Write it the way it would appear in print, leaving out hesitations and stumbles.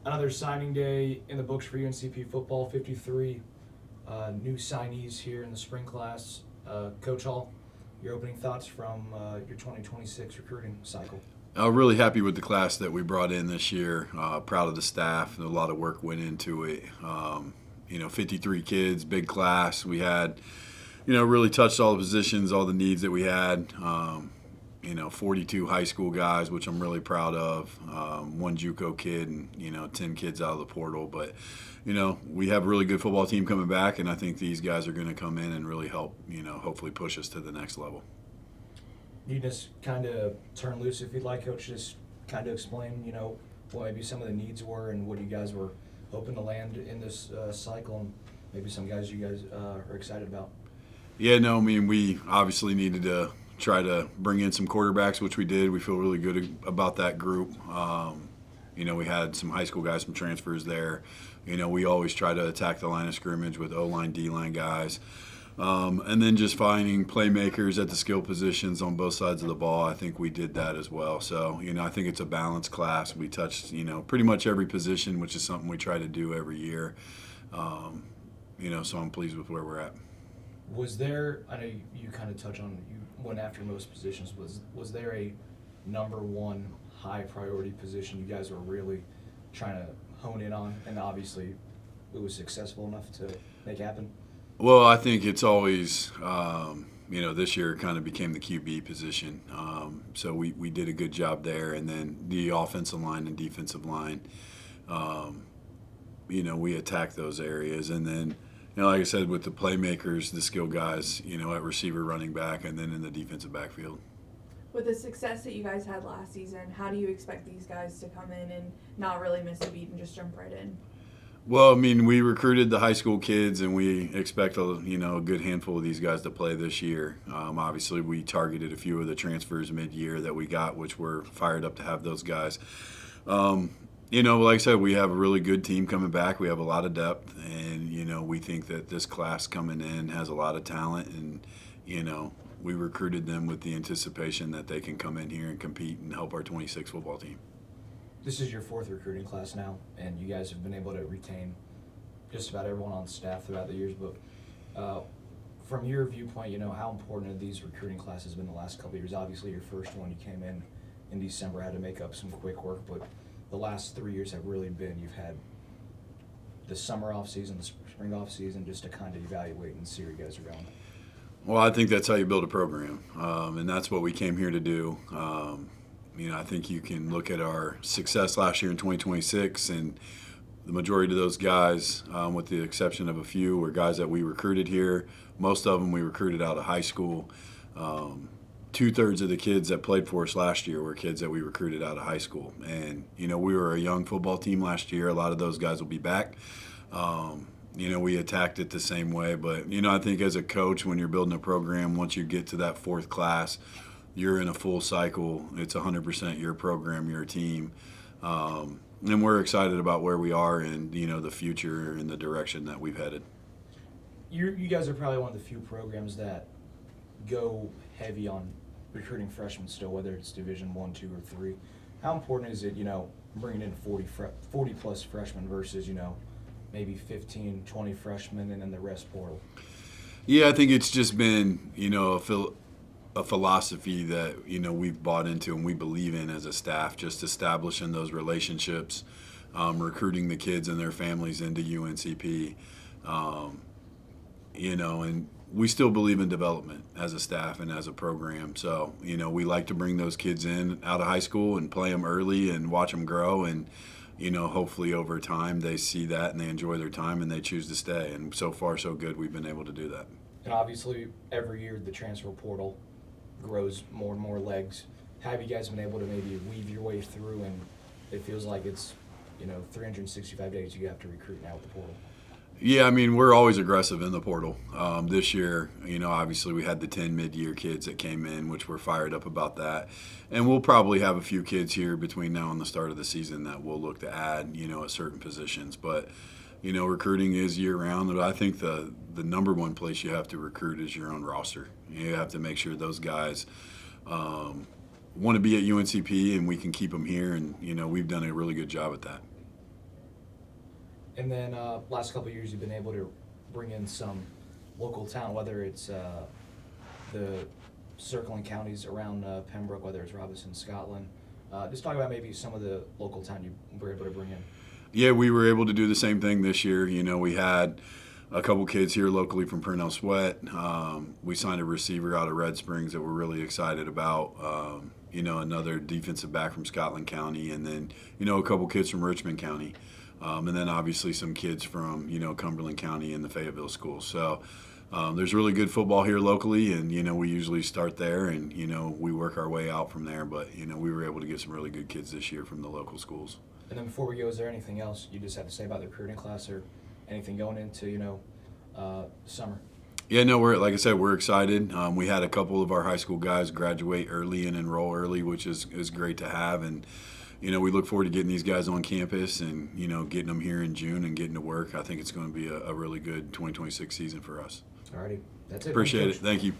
Another signing day in the books for UNCP football. 53 new signees here in the spring class. Coach Hall, your opening thoughts from your 2026 recruiting cycle? I'm really happy with the class that we brought in this year. Proud of the staff. A lot of work went into it. 53 kids, big class. We had, really touched all the positions, all the needs that we had. 42 high school guys, which I'm really proud of. One JUCO kid, and 10 kids out of the portal. But we have a really good football team coming back, and I think these guys are going to come in and really help. Hopefully push us to the next level. You just kind of turn loose if you'd like, Coach. Just kind of explain, what maybe some of the needs were and what you guys were hoping to land in this cycle, and maybe some guys you guys are excited about. Yeah, no, I mean, we obviously needed to try to bring in some quarterbacks, which we did. We feel really good about that group. We had some high school guys, some transfers there. We always try to attack the line of scrimmage with O-line, D-line guys. And then just finding playmakers at the skill positions on both sides of the ball. I think we did that as well. So, I think it's a balanced class. We touched, pretty much every position, which is something we try to do every year. So I'm pleased with where we're at. Was there, I know you kind of touch on, you went after most positions, was there a number one high priority position you guys were really trying to hone in on, and obviously it was successful enough to make happen? Well, I think it's always, this year it kind of became the QB position. So we did a good job there. And then the offensive line and defensive line, we attacked those areas. And then, like I said, with the playmakers, the skill guys, at receiver, running back, and then in the defensive backfield. With the success that you guys had last season, how do you expect these guys to come in and not really miss a beat and just jump right in? Well, I mean, we recruited the high school kids, and we expect a good handful of these guys to play this year. Obviously, we targeted a few of the transfers mid-year that we got, which we're fired up to have those guys. Like I said, we have a really good team coming back. We have a lot of depth, and we think that this class coming in has a lot of talent, and we recruited them with the anticipation that they can come in here and compete and help our 26 football team. This is your fourth recruiting class now, and you guys have been able to retain just about everyone on staff throughout the years. But from your viewpoint, how important have these recruiting classes been the last couple of years? Obviously, your first one, you came in December, had to make up some quick work, but the last 3 years have really been, you've had the summer off season, the spring off season, just to kind of evaluate and see where you guys are going. Well, I think that's how you build a program, and that's what we came here to do. I think you can look at our success last year in 2026, and the majority of those guys, with the exception of a few, were guys that we recruited here. Most of them we recruited out of high school. 2/3 of the kids that played for us last year were kids that we recruited out of high school. And, we were a young football team last year. A lot of those guys will be back. We attacked it the same way. But, I think as a coach, when you're building a program, once you get to that fourth class, you're in a full cycle. It's 100% your program, your team. And we're excited about where we are and, the future and the direction that we've headed. You guys are probably one of the few programs that go heavy on recruiting freshmen still, whether it's Division 1, 2, or 3. How important is it, bringing in 40 plus freshmen versus, maybe 15, 20 freshmen and then the rest portal? Yeah, I think it's just been, a philosophy that we've bought into and we believe in as a staff, just establishing those relationships, recruiting the kids and their families into UNCP, and we still believe in development as a staff and as a program. So we like to bring those kids in out of high school and play them early and watch them grow, and hopefully over time they see that and they enjoy their time and they choose to stay. And so far so good, we've been able to do that. And obviously every year the transfer portal grows more and more legs. Have you guys been able to maybe weave your way through, and it feels like it's 365 days you have to recruit now with the portal? Yeah, I mean, we're always aggressive in the portal. This year, obviously we had the 10 mid-year kids that came in, which we're fired up about that. And we'll probably have a few kids here between now and the start of the season that we'll look to add, at certain positions. But, recruiting is year-round. But I think the number one place you have to recruit is your own roster. You have to make sure those guys want to be at UNCP and we can keep them here. And, we've done a really good job at that. And then last couple of years, you've been able to bring in some local talent, whether it's the circling counties around Pembroke, whether it's Robinson, Scotland. Just talk about maybe some of the local talent you were able to bring in. Yeah, we were able to do the same thing this year. You know, we had a couple kids here locally from Purnell Sweat. We signed a receiver out of Red Springs that we're really excited about. You know, another defensive back from Scotland County, and then, you know, a couple kids from Richmond County. And then obviously some kids from, you know, Cumberland County and the Fayetteville schools. So there's really good football here locally, and, you know, we usually start there and, you know, we work our way out from there. But, you know, we were able to get some really good kids this year from the local schools. And then before we go, is there anything else you just have to say about the recruiting class or anything going into, you know, summer? Yeah, no, like I said, we're excited. We had a couple of our high school guys graduate early and enroll early, which is great to have. And, you know, we look forward to getting these guys on campus and, you know, getting them here in June and getting to work. I think it's going to be a really good 2026 season for us. Alrighty, that's it. Appreciate Thank it. you, Coach. Thank you.